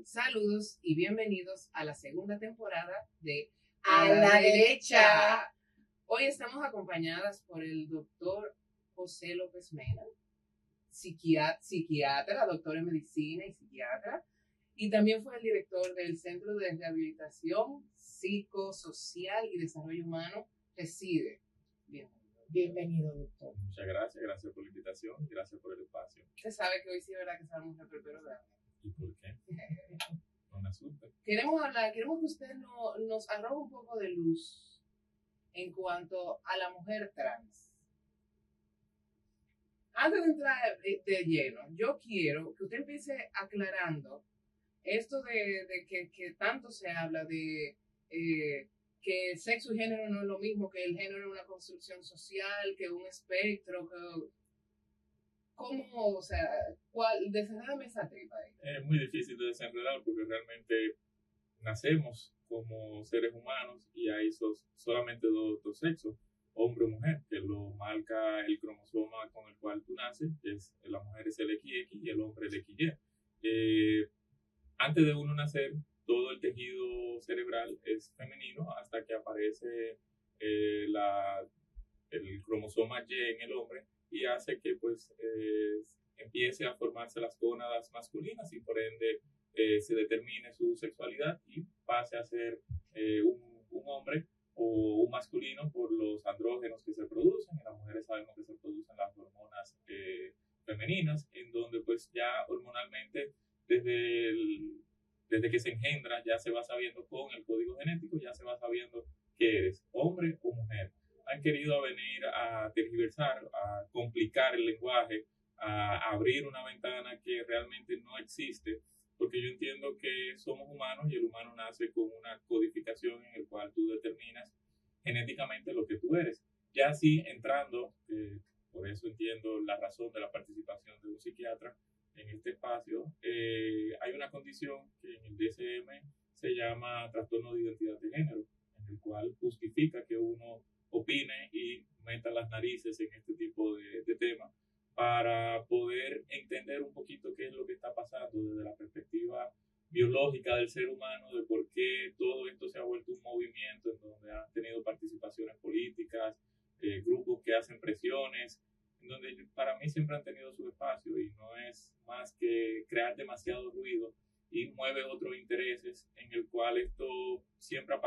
Saludos y bienvenidos a la segunda temporada de A la Derecha. Hoy estamos acompañadas por el doctor José López Mena, psiquiatra, doctor en medicina y psiquiatra, y también fue el director del Centro de Rehabilitación Psicosocial y Desarrollo Humano, Reside. Bienvenido, doctor. Muchas gracias por la invitación y gracias por el espacio. Usted sabe que hoy sí es verdad que estamos en el de hambre. ¿Y por qué? No me asuste. Queremos que usted nos arroje un poco de luz en cuanto a la mujer trans. Antes de entrar de lleno, yo quiero que usted empiece aclarando esto de que tanto se habla de que el sexo y género no es lo mismo, que el género es una construcción social, que un espectro, que... ¿Cómo, o sea, desenredame esa tripa ahí? Es muy difícil de desenredar porque realmente nacemos como seres humanos y hay solamente dos sexos, hombre o mujer, que lo marca el cromosoma con el cual tú naces, que es la mujer es el XX y el hombre el XY. Antes de uno nacer, todo el tejido cerebral es femenino hasta que aparece el cromosoma Y en el hombre y hace que pues empiece a formarse las gónadas masculinas y por ende se determine su sexualidad y pase a ser un hombre o un masculino por los andrógenos que se producen. En las mujeres sabemos que se producen las hormonas femeninas, en donde pues ya hormonalmente desde que se engendra ya se va sabiendo con el código genético, ya se va sabiendo que eres hombre o mujer. Han querido venir a tergiversar, a complicar el lenguaje, a abrir una ventana que realmente no existe, porque yo entiendo que somos humanos y el humano nace con una codificación en el cual tú determinas genéticamente lo que tú eres. Ya así entrando, por eso entiendo la razón de la participación de un psiquiatra en este espacio, hay una condición que en el DSM se llama trastorno de identidad de género, en el cual justifica que uno opine y meta las narices en este tipo de temas para poder entender un poquito qué es lo que está pasando desde la perspectiva biológica del ser humano, de por qué todo esto se ha vuelto un movimiento en donde han tenido participaciones políticas, grupos que hacen presiones, en donde para mí siempre han tenido su espacio y no es más que crear demasiado ruido y mueve otros intereses en el cual esto siempre ha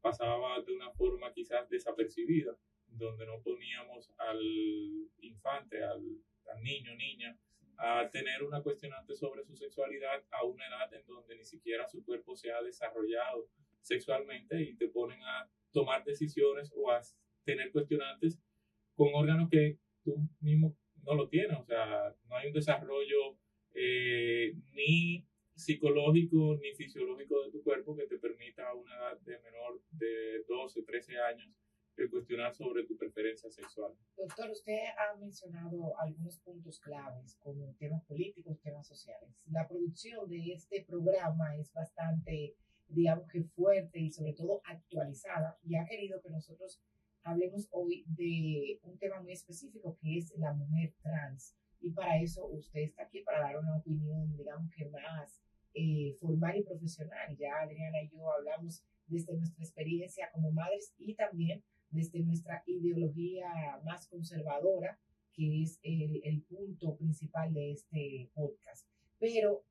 pasaba de una forma quizás desapercibida, donde no poníamos al infante, al niño, niña, a tener una cuestionante sobre su sexualidad a una edad en donde ni siquiera su cuerpo se ha desarrollado sexualmente y te ponen a tomar decisiones o a tener cuestionantes con órganos que tú mismo no lo tienes, o sea, no hay un desarrollo ni psicológico ni fisiológico de tu cuerpo que te permita a una edad de menor de 12, 13 años cuestionar sobre tu preferencia sexual. Doctor, usted ha mencionado algunos puntos claves como temas políticos, temas sociales. La producción de este programa es bastante, digamos que fuerte y sobre todo actualizada y ha querido que nosotros hablemos hoy de un tema muy específico que es la mujer trans. Y para eso usted está aquí para dar una opinión, digamos que más formal y profesional. Ya Adriana y yo hablamos desde nuestra experiencia como madres y también desde nuestra ideología más conservadora, que es el punto principal de este podcast. Pero,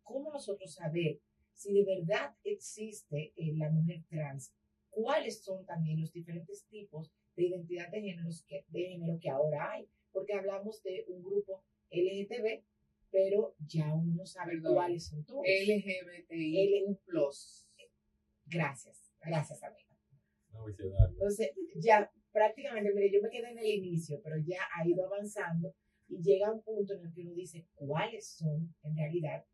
¿cómo nosotros saber si de verdad existe la mujer trans? ¿Cuáles son también los diferentes tipos de identidad de género que ahora hay? Porque hablamos de un grupo LGTB, pero ya uno no sabe cuáles son todos. LGBTIQ+. Gracias, amiga. No, entonces, ya prácticamente, mire, yo me quedé en el inicio, pero ya ha ido avanzando y llega un punto en el que uno dice cuáles son en realidad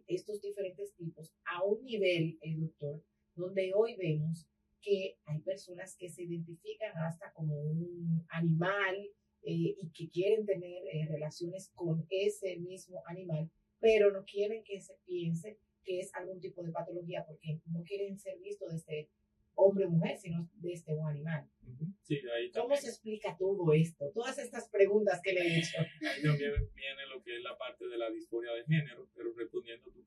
estos diferentes tipos a un nivel, doctor, donde hoy vemos que hay personas que se identifican hasta como un animal y que quieren tener relaciones con ese mismo animal, pero no quieren que se piense que es algún tipo de patología porque no quieren ser vistos desde hombre o mujer, sino desde un animal. Sí, ahí ¿Cómo se explica todo esto? Todas estas preguntas que le he hecho. Ahí también viene lo que es la parte de la disforia de género, pero respondiendo a tu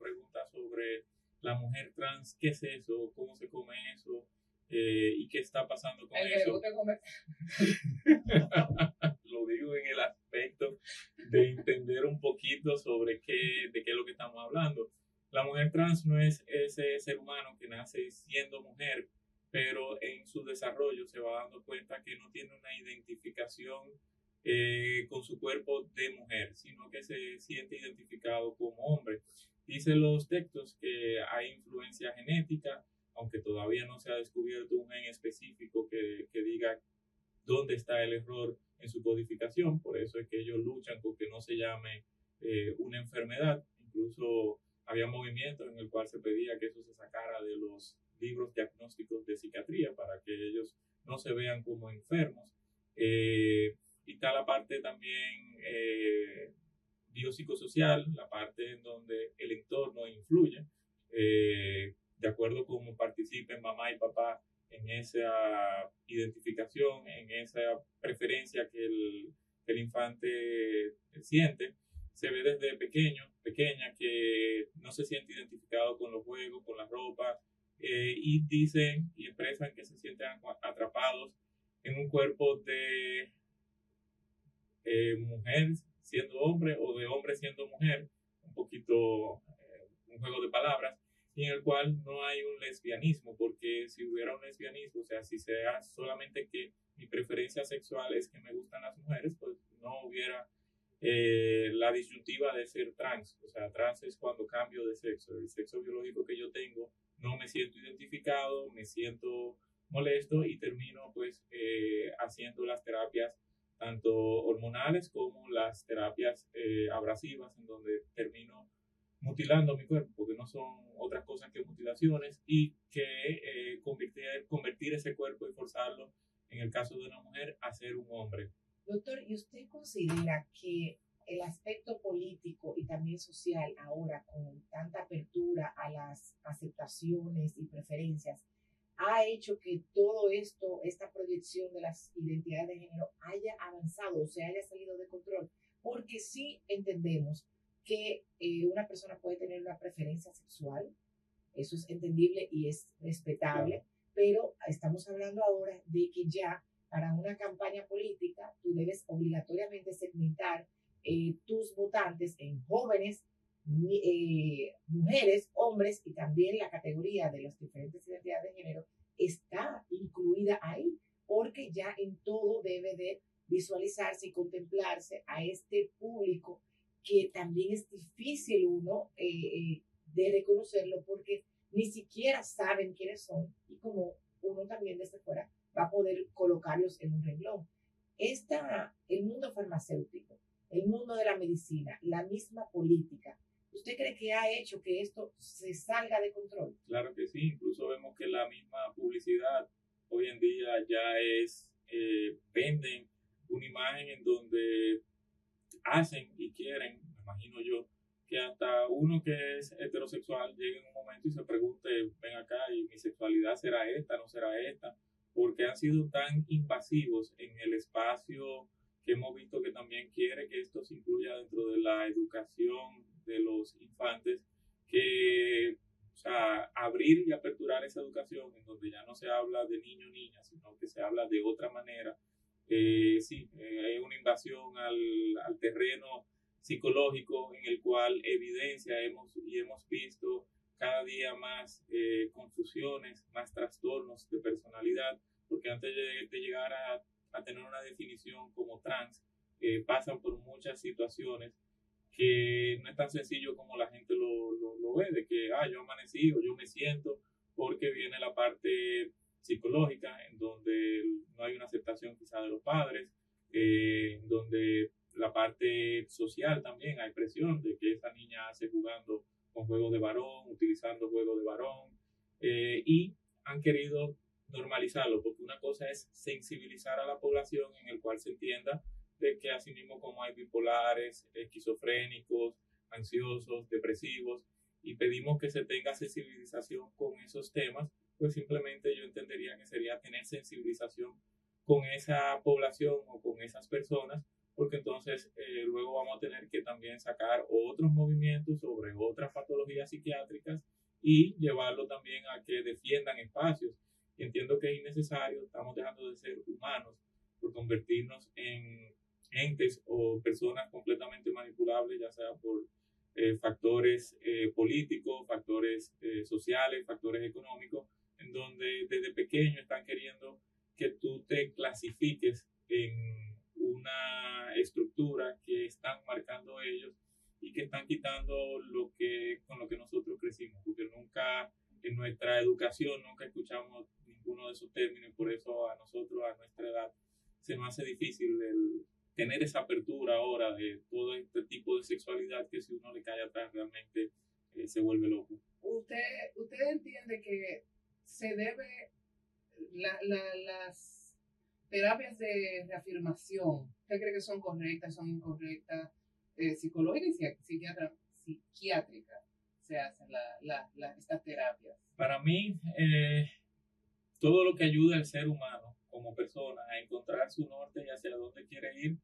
la mujer trans, ¿qué es eso? ¿Cómo se come eso? ¿Y qué está pasando con El que le eso? gusta comer. Lo digo en el aspecto de entender un poquito sobre de qué es lo que estamos hablando. La mujer trans no es ese ser humano que nace siendo mujer, pero en su desarrollo se va dando cuenta que no tiene una identificación con su cuerpo de mujer, sino que se siente identificado como hombre. Dicen los textos que hay influencia genética, aunque todavía no se ha descubierto un gen específico que diga dónde está el error en su codificación. Por eso es que ellos luchan con que no se llame una enfermedad. Incluso había movimientos en el cual se pedía que eso se sacara de los libros diagnósticos de psiquiatría para que ellos no se vean como enfermos. Y está la parte también biopsicosocial, la parte en donde el entorno influye, de acuerdo a cómo participen mamá y papá en esa identificación, en esa preferencia que el infante siente. Se ve desde pequeña, que no se siente identificado con los juegos, con la ropa, y dicen y expresan que se sienten atrapados en un cuerpo de mujer siendo hombre o de hombre siendo mujer, un poquito un juego de palabras, y en el cual no hay un lesbianismo, porque si hubiera un lesbianismo, o sea, si sea solamente que mi preferencia sexual es que me gustan las mujeres, pues no hubiera la disyuntiva de ser trans. O sea, trans es cuando cambio de sexo. El sexo biológico que yo tengo, no me siento identificado, me siento molesto y termino pues haciendo las terapias tanto hormonales como las terapias abrasivas, en donde termino mutilando mi cuerpo, porque no son otras cosas que mutilaciones, y que convertir ese cuerpo y forzarlo, en el caso de una mujer, a ser un hombre. Doctor, ¿y usted considera que el aspecto político y también social ahora, con tanta apertura a las aceptaciones y preferencias, ha hecho que todo esto, esta proyección de las identidades de género haya avanzado o se haya salido de control? Porque sí entendemos que una persona puede tener una preferencia sexual, eso es entendible y es respetable, claro, pero estamos hablando ahora de que ya para una campaña política tú debes obligatoriamente segmentar tus votantes en jóvenes, mujeres, hombres, y también la categoría de las diferentes identidades de género está incluida ahí, porque ya en todo debe de visualizarse y contemplarse a este público que también es difícil uno de reconocerlo, porque ni siquiera saben quiénes son, y como uno también desde fuera va a poder colocarlos en un renglón. El mundo farmacéutico, el mundo de la medicina, la misma política, ¿usted cree que ha hecho que esto se salga de control? Claro que sí, incluso vemos que la misma publicidad hoy en día ya venden una imagen en donde hacen y quieren, me imagino yo, que hasta uno que es heterosexual llegue en un momento y se pregunte, ven acá, ¿y mi sexualidad será esta, no será esta? Porque han sido tan invasivos en el espacio que hemos visto que también quiere que esto se incluya dentro de la educación de los infantes, que, o sea, abrir y aperturar esa educación en donde ya no se habla de niño o niña, sino que se habla de otra manera. Sí, hay una invasión al terreno psicológico en el cual hemos visto cada día más confusiones, más trastornos de personalidad, porque antes de llegar a tener una definición como trans, pasan por muchas situaciones que no es tan sencillo como la gente lo ve, de que yo amanecí o yo me siento, porque viene la parte psicológica, en donde no hay una aceptación quizá de los padres, en donde la parte social también hay presión de que esa niña hace jugando con juegos de varón, utilizando juegos de varón, y han querido normalizarlo, porque una cosa es sensibilizar a la población en el cual se entienda de que así mismo como hay bipolares, esquizofrénicos, ansiosos, depresivos, y pedimos que se tenga sensibilización con esos temas, pues simplemente yo entendería que sería tener sensibilización con esa población o con esas personas, porque entonces luego vamos a tener que también sacar otros movimientos sobre otras patologías psiquiátricas y llevarlo también a que defiendan espacios. Y entiendo que es innecesario, estamos dejando de ser humanos por convertirnos en entes o personas completamente manipulables, ya sea por factores políticos, factores sociales, factores económicos, en donde desde pequeño están queriendo que tú te clasifiques en una estructura que están marcando ellos y que están quitando con lo que nosotros crecimos, porque nunca en nuestra educación nunca escuchamos ninguno de esos términos, y por eso a nosotros, a nuestra edad, se nos hace difícil tener esa apertura ahora de todo este tipo de sexualidad que si uno le cae atrás realmente se vuelve loco. ¿Usted entiende que se debe las terapias de reafirmación, usted cree que son correctas, son incorrectas, psicológicas y psiquiátricas se hacen estas terapias? Para mí, todo lo que ayuda al ser humano como persona a encontrar su norte y hacia dónde quiere ir,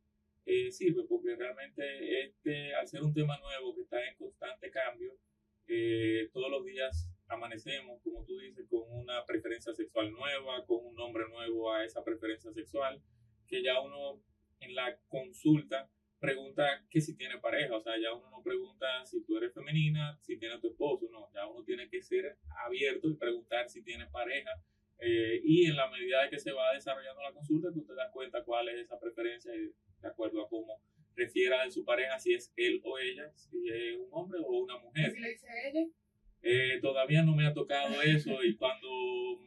sirve, porque realmente al ser un tema nuevo que está en constante cambio, todos los días amanecemos, como tú dices, con una preferencia sexual nueva, con un nombre nuevo a esa preferencia sexual, que ya uno en la consulta pregunta que si tiene pareja, o sea, ya uno no pregunta si tú eres femenina, si tienes tu esposo, no, ya uno tiene que ser abierto y preguntar si tiene pareja, y en la medida de que se va desarrollando la consulta, tú te das cuenta cuál es esa preferencia de acuerdo a cómo refiera de su pareja, si es él o ella, si es un hombre o una mujer. ¿Y si le dice a ella? Todavía no me ha tocado eso y cuando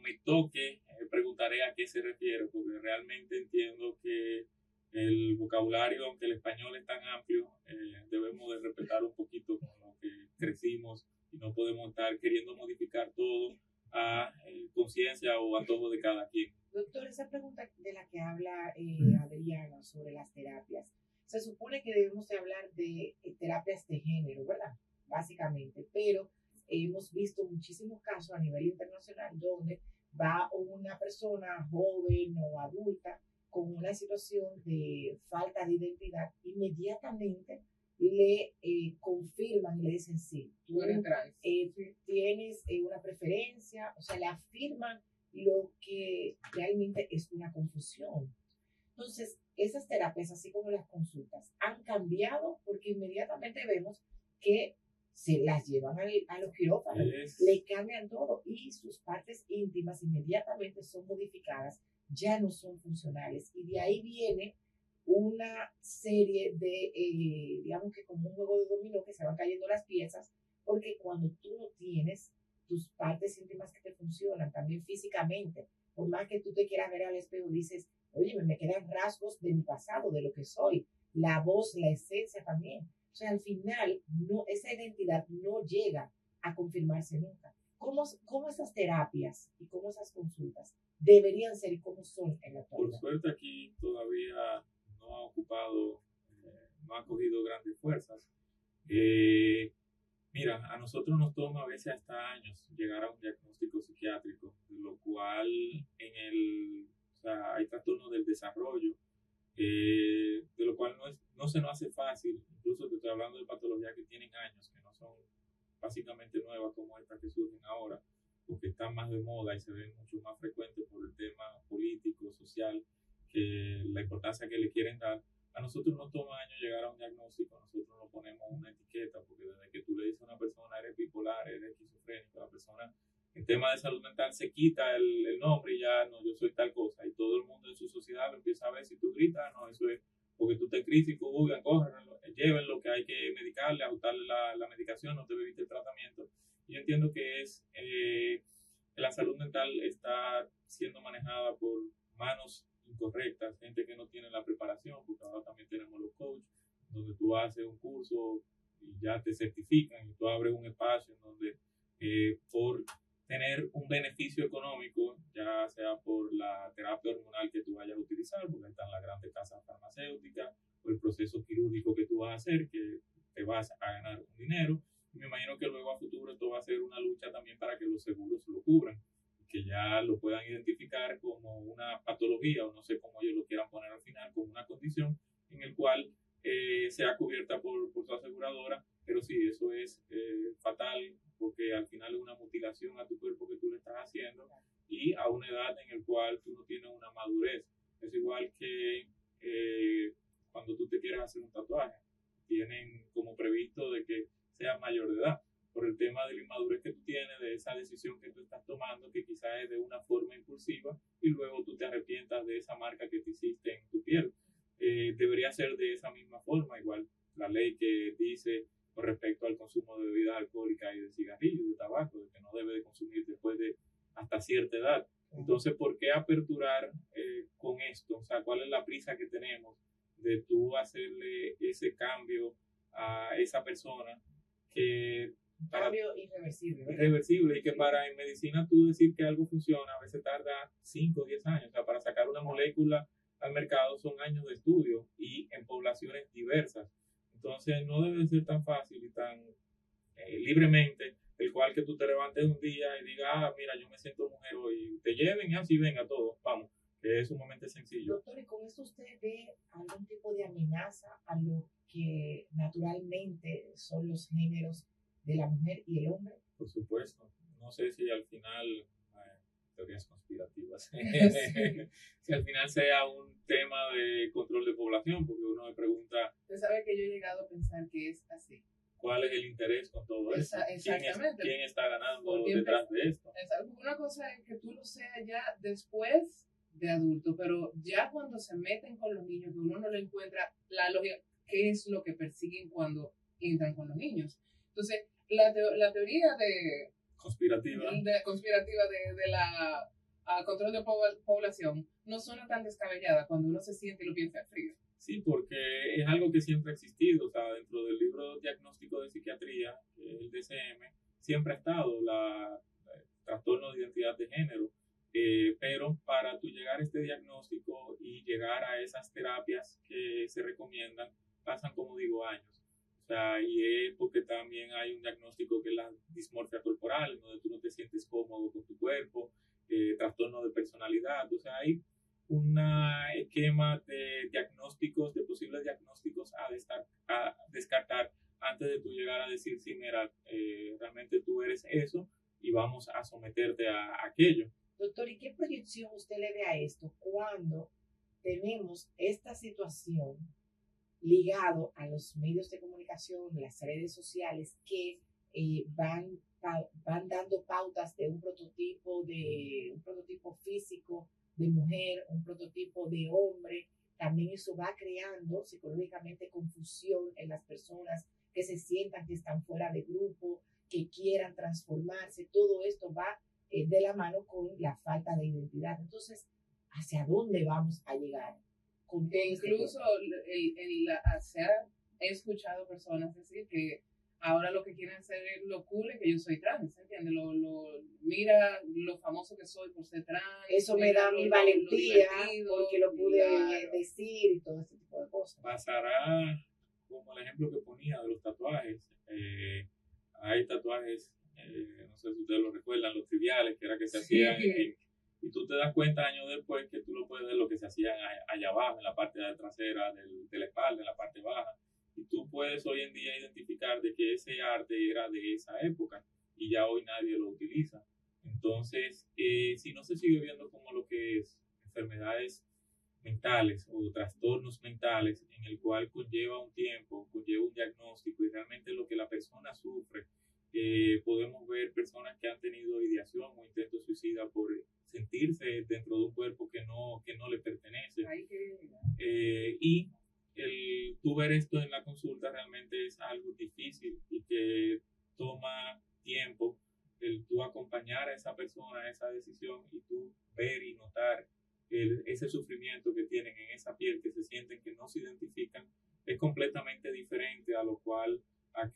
me toque preguntaré a qué se refiere, porque realmente entiendo que el vocabulario, aunque el español es tan amplio, debemos de respetar un poquito con lo que crecimos y no podemos estar queriendo modificar todo a conciencia o antojo de cada quien. Doctor, esa pregunta de la que habla Adriana sobre las terapias, se supone que debemos de hablar de terapias de género, ¿verdad? Básicamente, pero hemos visto muchísimos casos a nivel internacional donde va una persona joven o adulta con una situación de falta de identidad, inmediatamente le confirman y le dicen sí, tú tienes una preferencia, o sea, le afirman lo que realmente es una confusión. Entonces, esas terapias, así como las consultas, han cambiado porque inmediatamente vemos que se las llevan a los quirófanos, le cambian todo y sus partes íntimas inmediatamente son modificadas, ya no son funcionales. Y de ahí viene una serie de, digamos que como un juego de dominó, que se van cayendo las piezas, porque cuando tú no tienes tus partes íntimas que te funcionan, también físicamente, por más que tú te quieras ver al espejo, dices, oye, me quedan rasgos de mi pasado, de lo que soy, la voz, la esencia también. O sea, al final, esa identidad no llega a confirmarse nunca. ¿Cómo esas terapias y cómo esas consultas deberían ser y cómo son en la actualidad? Por suerte aquí todavía no ha ocupado, no ha cogido grandes fuerzas. Mira, a nosotros nos toma a veces hasta años llegar a un diagnóstico psiquiátrico, lo cual o sea, hay trastornos del desarrollo, de lo cual no se nos hace fácil. Incluso te estoy hablando de patologías que tienen años, que no son básicamente nuevas como estas que surgen ahora, porque están más de moda y se ven mucho más frecuentes por el tema político, social, que la importancia que le quieren dar. A nosotros nos toma años llegar a un diagnóstico, nosotros no ponemos una etiqueta, porque desde que tú le dices a una persona, eres bipolar, eres esquizofrénico, la persona en tema de salud mental se quita el nombre y ya no, yo soy tal cosa, y todo el mundo en su sociedad lo empieza a ver. Si tú gritas, no, eso es porque tú te crítico, huyan, córrenlo, lleven lo que hay que medicarle, ajustarle la medicación, no te bebiste el tratamiento. Yo entiendo que la salud mental está siendo manejada por manos incorrectas, gente que no tiene la preparación, porque ahora también tenemos los coaches, donde tú haces un curso y ya te certifican y tú abres un espacio en donde por tener un beneficio económico, ya sea por la terapia hormonal que tú vayas a utilizar, porque están las grandes casas farmacéuticas, o el proceso quirúrgico que tú vas a hacer, que te vas a ganar un dinero. Y me imagino que luego a futuro esto va a ser una lucha también para que los seguros lo cubran, que ya lo puedan identificar como una patología, o no sé cómo ellos lo quieran poner al final, como una condición en el cual sea cubierta por su aseguradora. Pero sí, eso es fatal, porque al final es una mutilación a tu cuerpo que tú le estás haciendo y a una edad en la cual tú no tienes una madurez. Es igual que cuando tú te quieres hacer un tatuaje, tienen como previsto de que seas mayor de edad, por el tema de la inmadurez que tú tienes, de esa decisión que tú estás tomando, que quizás es de una forma impulsiva, y luego tú te arrepientas de esa marca que te hiciste en tu piel. Debería ser de esa misma forma, igual la ley que dice con respecto al consumo de bebidas alcohólicas y de cigarrillos, de tabaco, de que no debe de consumir después de hasta cierta edad. Entonces, ¿por qué aperturar con esto? O sea, ¿cuál es la prisa que tenemos de tú hacerle ese cambio a esa persona que cambio irreversible, ¿verdad? Irreversible, y que para en medicina tú decir que algo funciona a veces tarda 5 o 10 años, o sea, para sacar una molécula al mercado son años de estudio y en poblaciones diversas. Entonces no debe ser tan fácil y tan libremente el cual que tú te levantes un día y digas, mira, yo me siento mujer hoy, te lleven y así venga todo, vamos, que es sumamente sencillo. Doctor, ¿y con esto usted ve algún tipo de amenaza a lo que naturalmente son los géneros de la mujer y el hombre? Por supuesto. No sé si al final, teorías conspirativas, si al final sea un tema de control de población, porque uno me pregunta... Usted sabe que yo he llegado a pensar que es así. ¿Cuál es el interés con todo esto? Exactamente. ¿Quién está ganando detrás de esto? Una cosa es que tú lo seas ya después de adulto, pero ya cuando se meten con los niños, que uno no le encuentra la lógica, qué es lo que persiguen cuando entran con los niños. Entonces, la teoría conspirativa de la control de población no suena tan descabellada cuando uno se siente y lo piensa frío. Sí, porque es algo que siempre ha existido. O sea, dentro del libro diagnóstico de psiquiatría, el DSM, siempre ha estado el trastorno de identidad de género. Pero para tú llegar a este diagnóstico y llegar a esas terapias que se recomiendan, pasan, como digo, años. O sea, y es porque también hay un diagnóstico que es la dismorfia corporal, donde tú no te sientes cómodo con tu cuerpo, trastorno de personalidad. O sea, hay un esquema de diagnósticos, de posibles diagnósticos a descartar antes de tú llegar a decir, sí, mira, realmente tú eres eso y vamos a someterte a aquello. Doctor, ¿y qué proyección usted le ve a esto cuando tenemos esta situación ligado a los medios de comunicación, las redes sociales que van dando pautas de un prototipo físico de mujer, un prototipo de hombre? También eso va creando psicológicamente confusión en las personas que se sientan que están fuera de grupo, que quieran transformarse. Todo esto va de la mano con la falta de identidad. Entonces, ¿hacia dónde vamos a llegar? Que incluso he escuchado personas decir que ahora lo que quieren hacer es lo cool es que yo soy trans, ¿entiendes? Mira lo famoso que soy por ser trans. Eso me da mi valentía porque lo pude decir y todo ese tipo de cosas. Pasará como el ejemplo que ponía de los tatuajes. Hay tatuajes, no sé si ustedes lo recuerdan, los triviales, que era que se hacían y tú te das cuenta años después que tú lo puedes ver lo que se hacían allá abajo, en la parte trasera de la espalda, en la parte baja. Y tú puedes hoy en día identificar de que ese arte era de esa época y ya hoy nadie lo utiliza. Entonces, si no se sigue viendo como lo que es enfermedades mentales o trastornos mentales en el cual conlleva un tiempo, conlleva un diagnóstico y realmente lo que la persona sufre, podemos ver personas que han tenido ideación o intento suicida por sentirse dentro de un cuerpo que no le pertenece. Y tú ver esto en la consulta realmente es algo difícil y que toma tiempo el tú acompañar a esa persona a esa decisión y tú ver y notar ese sufrimiento que tienen en esa piel, que se sienten que no se identifican, es completamente diferente a lo cual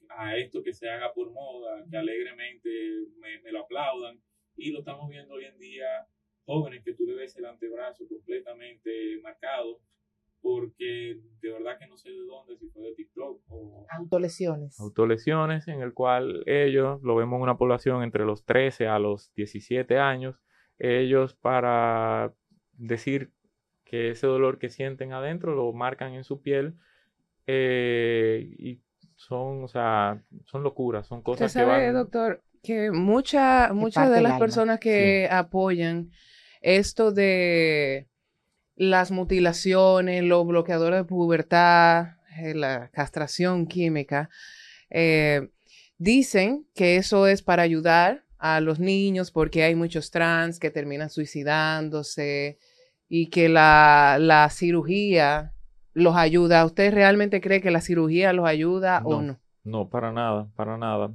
a esto que se haga por moda, que alegremente me lo aplaudan. Y lo estamos viendo hoy en día, jóvenes que tú le ves el antebrazo completamente marcado, porque de verdad que no sé de dónde, si fue de TikTok o... Autolesiones, en el cual ellos, lo vemos en una población entre los 13 a los 17 años, ellos para decir que ese dolor que sienten adentro lo marcan en su piel y son locuras, son cosas ¿Usted sabe, que van... doctor, Que muchas parte de del las alma. personas que apoyan esto de las mutilaciones, los bloqueadores de pubertad, la castración química, eh, dicen que eso es para ayudar a los niños porque hay muchos trans que terminan suicidándose y que la cirugía los ayuda. ¿Usted realmente cree que la cirugía los ayuda o No, no? no, para nada, para nada.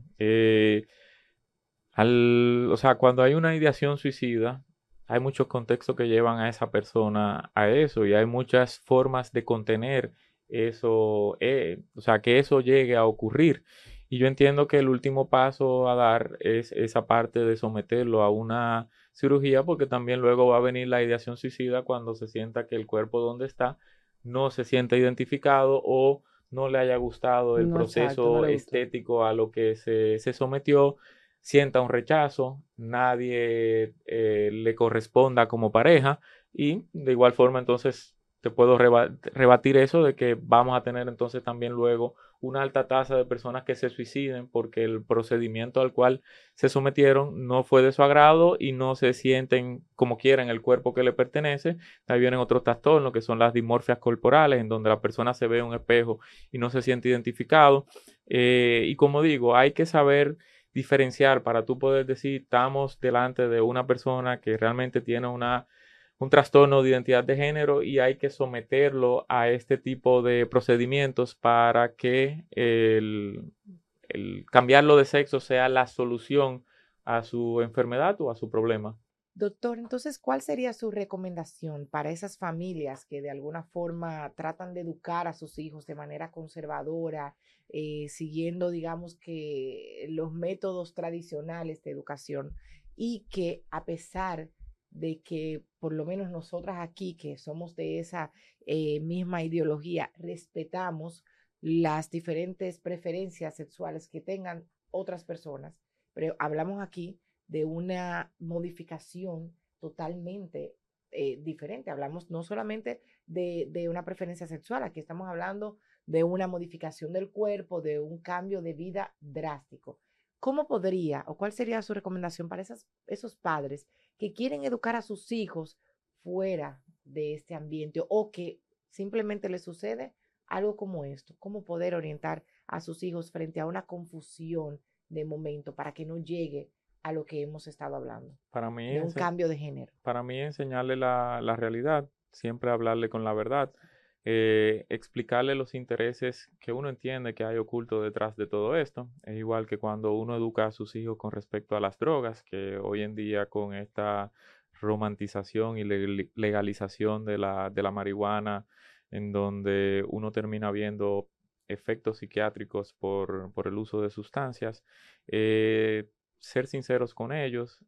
O sea, cuando hay una ideación suicida, hay muchos contextos que llevan a esa persona a eso y hay muchas formas de contener eso, o sea, que eso llegue a ocurrir. Y yo entiendo que el último paso a dar es esa parte de someterlo a una cirugía, porque también luego va a venir la ideación suicida cuando se sienta que el cuerpo donde está no se siente identificado o no le haya gustado el No, exacto, no proceso le gustó. estético a lo que se sometió, sienta un rechazo, nadie le corresponda como pareja y de igual forma entonces te puedo rebatir eso de que vamos a tener entonces también luego una alta tasa de personas que se suiciden porque el procedimiento al cual se sometieron no fue de su agrado y no se sienten como quieren el cuerpo que le pertenece. Ahí vienen otros trastornos que son las dismorfias corporales, en donde la persona se ve en un espejo y no se siente identificado. Y como digo, hay que saber diferenciar para tú poder decir, estamos delante de una persona que realmente tiene un trastorno de identidad de género y hay que someterlo a este tipo de procedimientos para que el cambiarlo de sexo sea la solución a su enfermedad o a su problema. Doctor, entonces, ¿cuál sería su recomendación para esas familias que de alguna forma tratan de educar a sus hijos de manera conservadora, siguiendo, digamos que, los métodos tradicionales de educación y que a pesar de que por lo menos nosotras aquí, que somos de esa misma ideología, respetamos las diferentes preferencias sexuales que tengan otras personas, pero hablamos aquí de una modificación totalmente diferente? Hablamos no solamente de una preferencia sexual, aquí estamos hablando de una modificación del cuerpo, de un cambio de vida drástico. ¿Cómo podría o cuál sería su recomendación para esos padres que quieren educar a sus hijos fuera de este ambiente o que simplemente les sucede algo como esto? ¿Cómo poder orientar a sus hijos frente a una confusión de momento para que no llegue a lo que hemos estado hablando, Para mí, de un cambio de género? para mí enseñarle la realidad, siempre hablarle con la verdad, explicarle los intereses que uno entiende que hay oculto detrás de todo esto. Es igual que cuando uno educa a sus hijos con respecto a las drogas, que hoy en día con esta romantización y legalización de la marihuana, en donde uno termina viendo efectos psiquiátricos por el uso de sustancias, ser sinceros con ellos,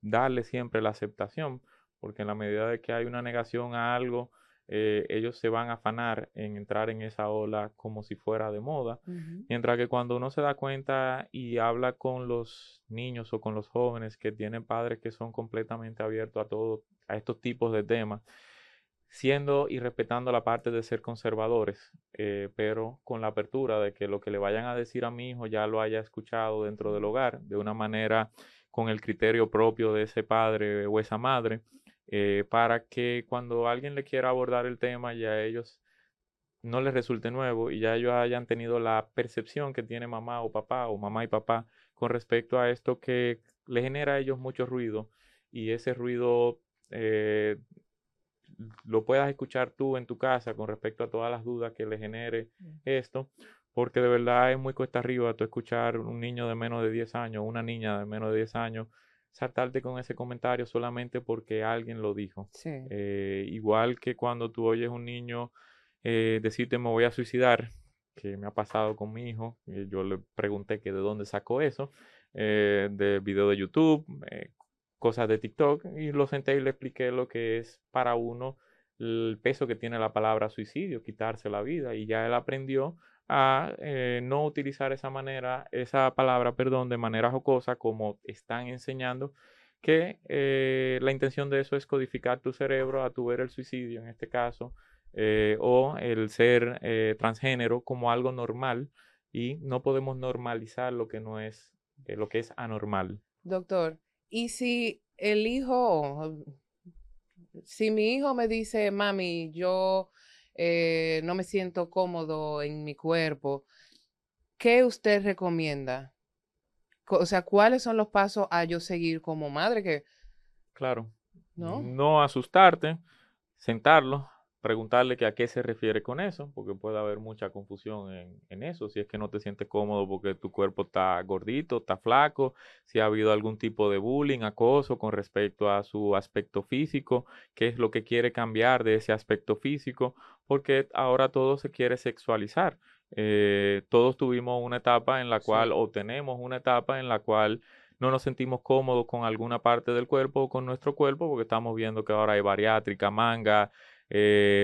darle siempre la aceptación, porque en la medida de que hay una negación a algo, ellos se van a afanar en entrar en esa ola como si fuera de moda, mientras que cuando uno se da cuenta y habla con los niños o con los jóvenes que tienen padres que son completamente abiertos a todo, a estos tipos de temas, siendo y respetando la parte de ser conservadores, pero con la apertura de que lo que le vayan a decir a mi hijo ya lo haya escuchado dentro del hogar, de una manera con el criterio propio de ese padre o esa madre, para que cuando alguien le quiera abordar el tema ya a ellos no les resulte nuevo y ya ellos hayan tenido la percepción que tiene mamá o papá o mamá y papá con respecto a esto que le genera a ellos mucho ruido y ese ruido lo puedas escuchar tú en tu casa con respecto a todas las dudas que le genere esto, porque de verdad es muy cuesta arriba tú escuchar un niño de menos de 10 años, una niña de menos de 10 años, saltarte con ese comentario solamente porque alguien lo dijo. Sí. Igual que cuando tú oyes un niño decirte me voy a suicidar, que me ha pasado con mi hijo, y yo le pregunté que de dónde sacó eso, de video de YouTube, cosas de TikTok, y lo senté y le expliqué lo que es para uno el peso que tiene la palabra suicidio, quitarse la vida, y ya él aprendió a no utilizar esa palabra, perdón, de manera jocosa como están enseñando, que la intención de eso es codificar tu cerebro a tu ver el suicidio, en este caso, o el ser transgénero como algo normal, y no podemos normalizar lo que no es lo que es anormal. Doctor, ¿y si el hijo, si mi hijo me dice, mami, yo no me siento cómodo en mi cuerpo, ¿qué usted recomienda? O sea, ¿cuáles son los pasos a yo seguir como madre? Que, Claro, ¿no? no asustarte, sentarlo, preguntarle que a qué se refiere con eso, porque puede haber mucha confusión en eso, si es que no te sientes cómodo porque tu cuerpo está gordito, está flaco, si ha habido algún tipo de bullying, acoso con respecto a su aspecto físico, qué es lo que quiere cambiar de ese aspecto físico, porque ahora todo se quiere sexualizar. Todos tuvimos una etapa en la cual, Sí. o tenemos una etapa en la cual no nos sentimos cómodos con alguna parte del cuerpo o con nuestro cuerpo, porque estamos viendo que ahora hay bariátrica, manga,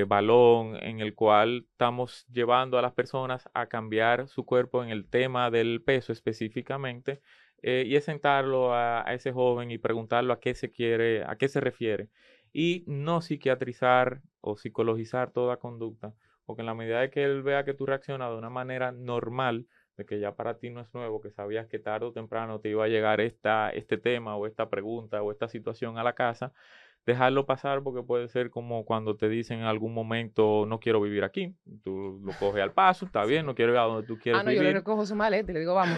balón, en el cual estamos llevando a las personas a cambiar su cuerpo en el tema del peso específicamente, y es sentarlo a ese joven y preguntarlo a qué se quiere, a qué se refiere, y no psiquiatrizar o psicologizar toda conducta, porque en la medida de que él vea que tú reaccionas de una manera normal, de que ya para ti no es nuevo, que sabías que tarde o temprano te iba a llegar este tema o esta pregunta o esta situación a la casa, dejarlo pasar, porque puede ser como cuando te dicen en algún momento no quiero vivir aquí, tú lo coges al paso, está bien, no Sí. quiero ir a donde tú quieres No, yo le vivir. recojo su maleta y le digo, vamos,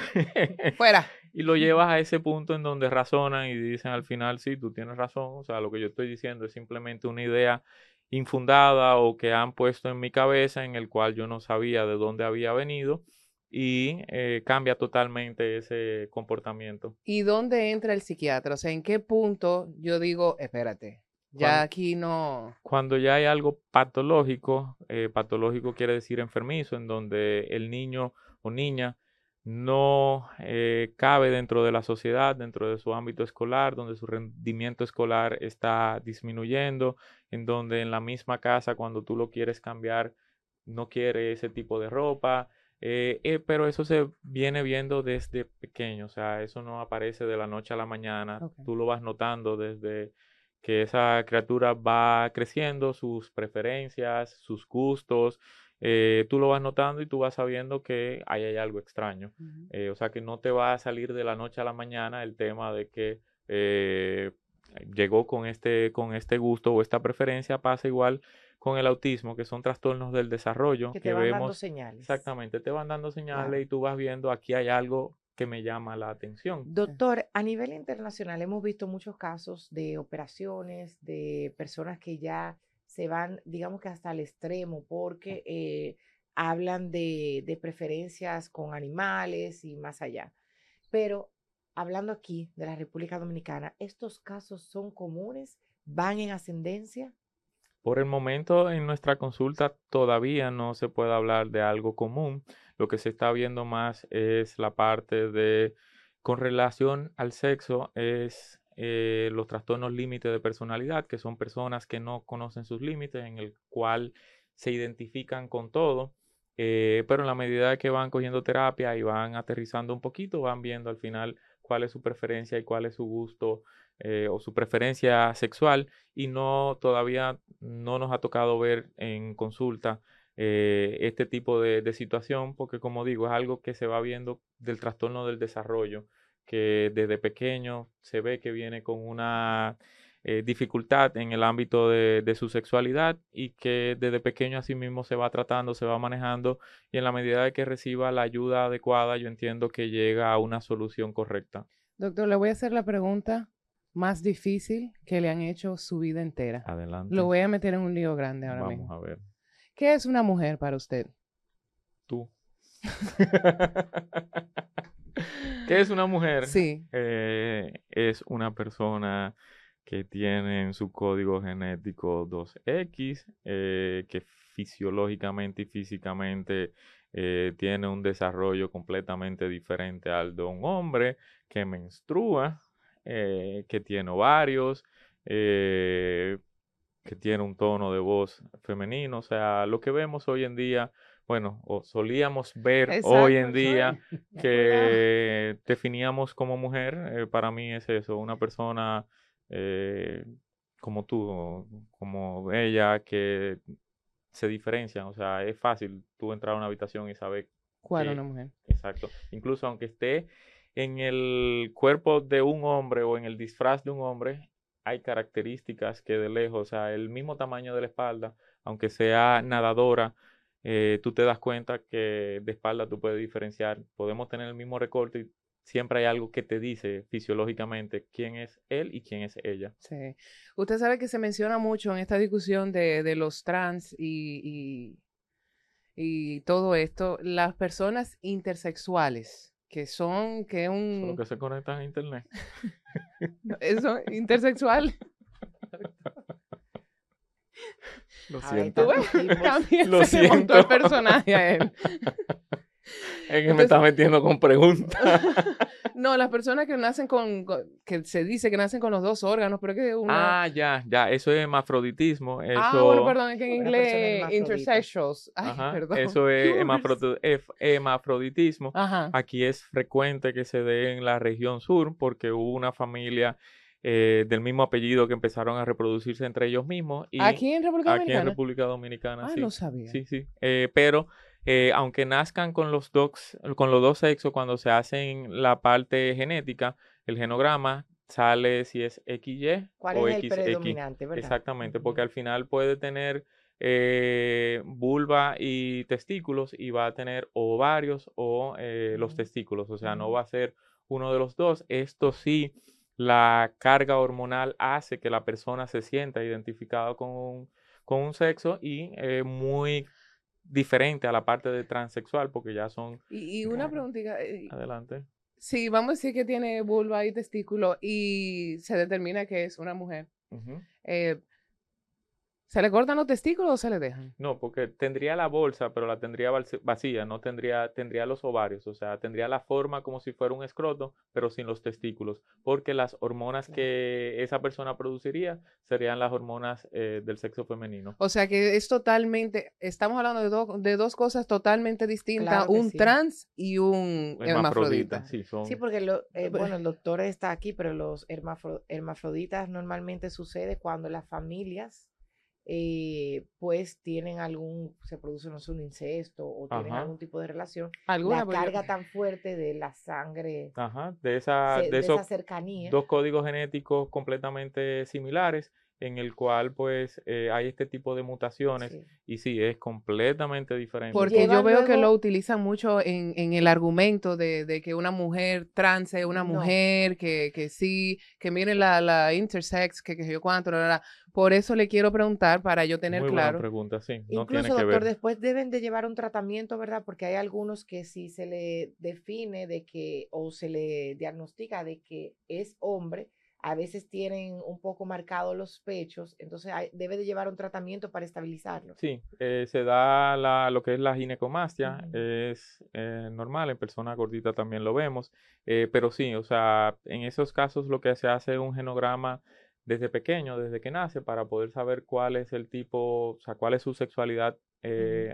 fuera. Y lo llevas a ese punto en donde razonan y dicen al final, sí, tú tienes razón, o sea, lo que yo estoy diciendo es simplemente una idea infundada o que han puesto en mi cabeza en el cual yo no sabía de dónde había venido, y cambia totalmente ese comportamiento. ¿Y dónde entra el psiquiatra? O sea, ¿en qué punto yo digo, espérate, ya Cuando, aquí no... cuando ya hay algo patológico, patológico quiere decir enfermizo, en donde el niño o niña no cabe dentro de la sociedad, dentro de su ámbito escolar, donde su rendimiento escolar está disminuyendo, en donde en la misma casa cuando tú lo quieres cambiar, no quiere ese tipo de ropa, pero eso se viene viendo desde pequeño, o sea, eso no aparece de la noche a la mañana, Ok. tú lo vas notando desde que esa criatura va creciendo, sus preferencias, sus gustos, tú lo vas notando y tú vas sabiendo que ahí hay algo extraño. Ujú. O sea que no te va a salir de la noche a la mañana el tema de que eh, llegó con este gusto o esta preferencia. Pasa igual con el autismo, que son trastornos del desarrollo Que te que van dando vemos, señales. exactamente, te van dando Claro. señales y tú vas viendo aquí hay algo que me llama la atención. Doctor, a nivel internacional hemos visto muchos casos de operaciones, de personas que ya se van, digamos que hasta el extremo, porque hablan de preferencias con animales y más allá. Pero hablando aquí de la República Dominicana, ¿estos casos son comunes? ¿Van en ascendencia? Por el momento, en nuestra consulta todavía no se puede hablar de algo común. Lo que se está viendo más es la parte de, con relación al sexo, es los trastornos límite de personalidad, que son personas que no conocen sus límites, en el cual se identifican con todo, pero en la medida que van cogiendo terapia y van aterrizando un poquito, van viendo al final cuál es su preferencia y cuál es su gusto, o su preferencia sexual, y no, todavía no nos ha tocado ver en consulta este tipo de situación, porque como digo, es algo que se va viendo del trastorno del desarrollo, que desde pequeño se ve que viene con una dificultad en el ámbito de su sexualidad, y que desde pequeño así mismo se va tratando, se va manejando, y en la medida de que reciba la ayuda adecuada, yo entiendo que llega a una solución correcta. Doctor, le voy a hacer la pregunta más difícil que le han hecho su vida entera. Lo Adelante, voy a meter en un lío grande ahora vamos mismo. a ver. ¿Qué es una mujer para usted? Tú. ¿Qué es una mujer? Sí. Es una persona que tiene en su código genético 2X, que fisiológicamente y físicamente tiene un desarrollo completamente diferente al de un hombre, que menstrua, que tiene ovarios, eh, que tiene un tono de voz femenino. O sea, lo que vemos hoy en día, bueno, o solíamos ver hoy Exacto, en eso es. día, Cuidado. que definíamos como mujer, para mí es eso, una persona eh, como tú, como ella, que se diferencian. O sea, es fácil tú entrar a una habitación y saber ¿Cuál que, una mujer? exacto, incluso aunque esté en el cuerpo de un hombre o en el disfraz de un hombre hay características que de lejos, o sea, el mismo tamaño de la espalda, aunque sea nadadora, tú te das cuenta que de espalda tú puedes diferenciar. Podemos tener el mismo recorte y siempre hay algo que te dice fisiológicamente quién es él y quién es ella. Sí. Usted sabe que se menciona mucho en esta discusión de los trans y todo esto, las personas intersexuales, que son, que Solo que se conectan a internet. eso, intersexual. Lo Ahora hay siento. tantos tipos. También Lo se le montó el siento. personaje a él. Es que me está metiendo con preguntas. No, las personas que nacen que se dice que nacen con los dos órganos, pero es que uno... Ah, ya, eso es hermafroditismo. Eso, bueno, perdón, es que en Una persona inglés, hermafrodita. intersexuals. Ay, ajá, perdón. eso es Dios. hermafroditismo. Ajá. Aquí es frecuente que se dé en la región sur porque hubo una familia del mismo apellido que empezaron a reproducirse entre ellos mismos. Y Aquí en República aquí en Dominicana. República Dominicana, Ah, sí. no sabía. Sí, sí. Pero aunque nazcan con los dos sexos, cuando se hacen la parte genética, el genograma sale si es XY ¿Cuál o es el XX. predominante, verdad? Exactamente, porque Ujú. al final puede tener vulva y testículos y va a tener ovarios o los testículos, o sea, no va a ser uno de los dos. Esto sí, la carga hormonal hace que la persona se sienta identificada con un sexo y muy diferente a la parte de transexual, porque ya son... Y una Claro. preguntita. Adelante. Sí, vamos a decir que tiene vulva y testículo y se determina que es una mujer. Ujú. ¿Se le cortan los testículos o se le dejan? No, porque tendría la bolsa, pero la tendría vacía, no tendría los ovarios, o sea, tendría la forma como si fuera un escroto, pero sin los testículos, porque las hormonas Claro. que esa persona produciría serían las hormonas del sexo femenino. O sea que es totalmente, estamos hablando de dos cosas totalmente distintas, Claro que un sí. trans y un hermafrodita. Sí, son... Sí, porque bueno, el doctor está aquí, pero los hermafroditas normalmente sucede cuando las familias pues tienen se produce, no sé, un incesto o tienen Ajá. algún tipo de relación. ¿Alguna? La Porque yo- carga tan fuerte de la sangre, Ajá, de de esa esa cercanía. dos códigos genéticos completamente similares, en el cual pues hay este tipo de mutaciones Sí. y sí, es completamente diferente. Porque yo Llevan veo que luego- lo utilizan mucho en el argumento de que una mujer trans es una No. mujer, que sí, que miren la intersex, que yo cuánto, Por eso le quiero preguntar para yo tener Muy buena claro. pregunta, sí, no Incluso, tiene que doctor, ver. después deben de llevar un tratamiento, ¿verdad? Porque hay algunos que si se le define de que, o se le diagnostica de que es hombre, a veces tienen un poco marcados los pechos, entonces debe de llevar un tratamiento para estabilizarlo. Sí, se da lo que es la ginecomastia, Ujú. es normal, en personas gorditas también lo vemos, pero sí, o sea, en esos casos lo que se hace es un genograma desde pequeño, desde que nace, para poder saber cuál es el tipo, o sea, cuál es su sexualidad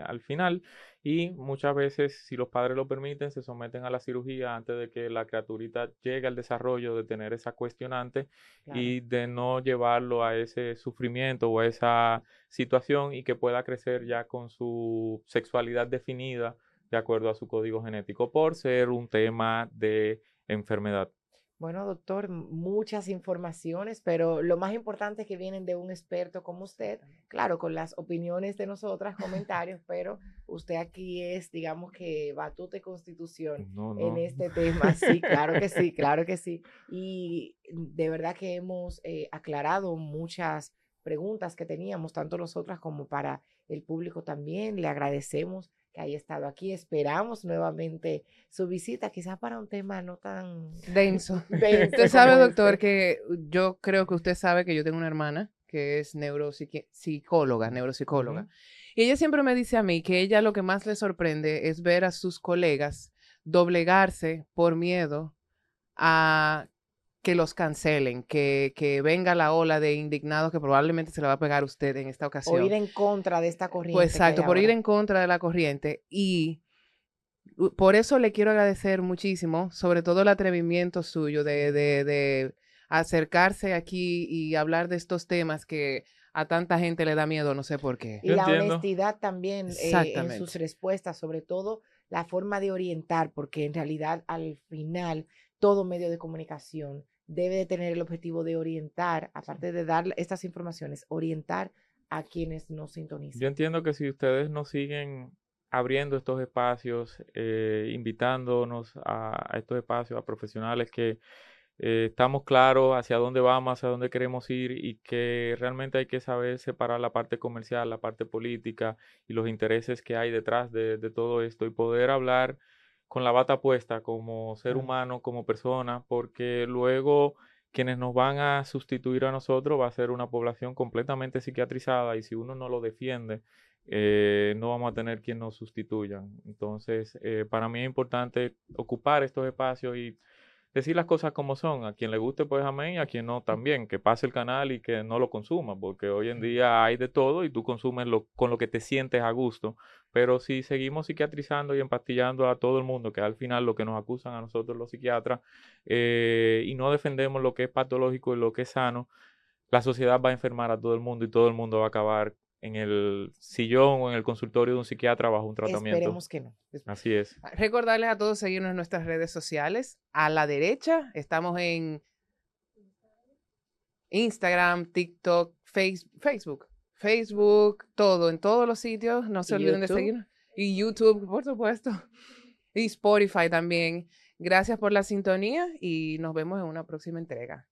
al final, y muchas veces, si los padres lo permiten, se someten a la cirugía antes de que la criaturita llegue al desarrollo de tener esa cuestionante Claro. y de no llevarlo a ese sufrimiento o a esa situación y que pueda crecer ya con su sexualidad definida de acuerdo a su código genético por ser un tema de enfermedad. Bueno, doctor, muchas informaciones, pero lo más importante es que vienen de un experto como usted, claro, con las opiniones de nosotras, comentarios, pero usted aquí es, digamos que batuta y constitución No, en no. este tema. Sí, claro que sí, claro que sí. Y de verdad que hemos aclarado muchas preguntas que teníamos, tanto nosotras como para el público también. Le agradecemos que haya estado aquí. Esperamos nuevamente su visita, quizás para un tema no tan Denso. denso Usted sabe, como doctor, este. que yo creo que usted sabe que yo tengo una hermana que es neuropsicóloga. Ujú. Y ella siempre me dice a mí que ella lo que más le sorprende es ver a sus colegas doblegarse por miedo a que los cancelen, que venga la ola de indignados que probablemente se le va a pegar a usted en esta O ocasión. ir en contra de esta corriente. Pues que hay exacto, por ir ahora. en contra de la corriente. Y por eso le quiero agradecer muchísimo, sobre todo el atrevimiento suyo de acercarse aquí y hablar de estos temas que a tanta gente le da miedo, no sé por qué. Y Yo la entiendo. honestidad también en sus Exactamente. respuestas, sobre todo la forma de orientar, porque en realidad al final todo medio de comunicación debe de tener el objetivo de orientar, aparte de dar estas informaciones, orientar a quienes nos sintonizan. Yo entiendo que si ustedes nos siguen abriendo estos espacios, invitándonos a estos espacios, a profesionales que estamos claros hacia dónde vamos, hacia dónde queremos ir y que realmente hay que saber separar la parte comercial, la parte política y los intereses que hay detrás de todo esto y poder hablar con la bata puesta como ser humano, como persona, porque luego quienes nos van a sustituir a nosotros va a ser una población completamente psiquiatrizada y si uno no lo defiende, no vamos a tener quien nos sustituya. Entonces, para mí es importante ocupar estos espacios y decir las cosas como son. A quien le guste, pues amén, y a quien no también, que pase el canal y que no lo consuma, porque hoy en día hay de todo y tú consumes con lo que te sientes a gusto. Pero si seguimos psiquiatrizando y empastillando a todo el mundo, que al final lo que nos acusan a nosotros los psiquiatras, y no defendemos lo que es patológico y lo que es sano, la sociedad va a enfermar a todo el mundo y todo el mundo va a acabar en el sillón o en el consultorio de un psiquiatra bajo un tratamiento. Esperemos que no. Así es. Recordarles a todos seguirnos en nuestras redes sociales. A la derecha estamos en Instagram, TikTok, Facebook, todo, en todos los sitios. No se olviden de seguirnos. Y YouTube, por supuesto. Y Spotify también. Gracias por la sintonía y nos vemos en una próxima entrega.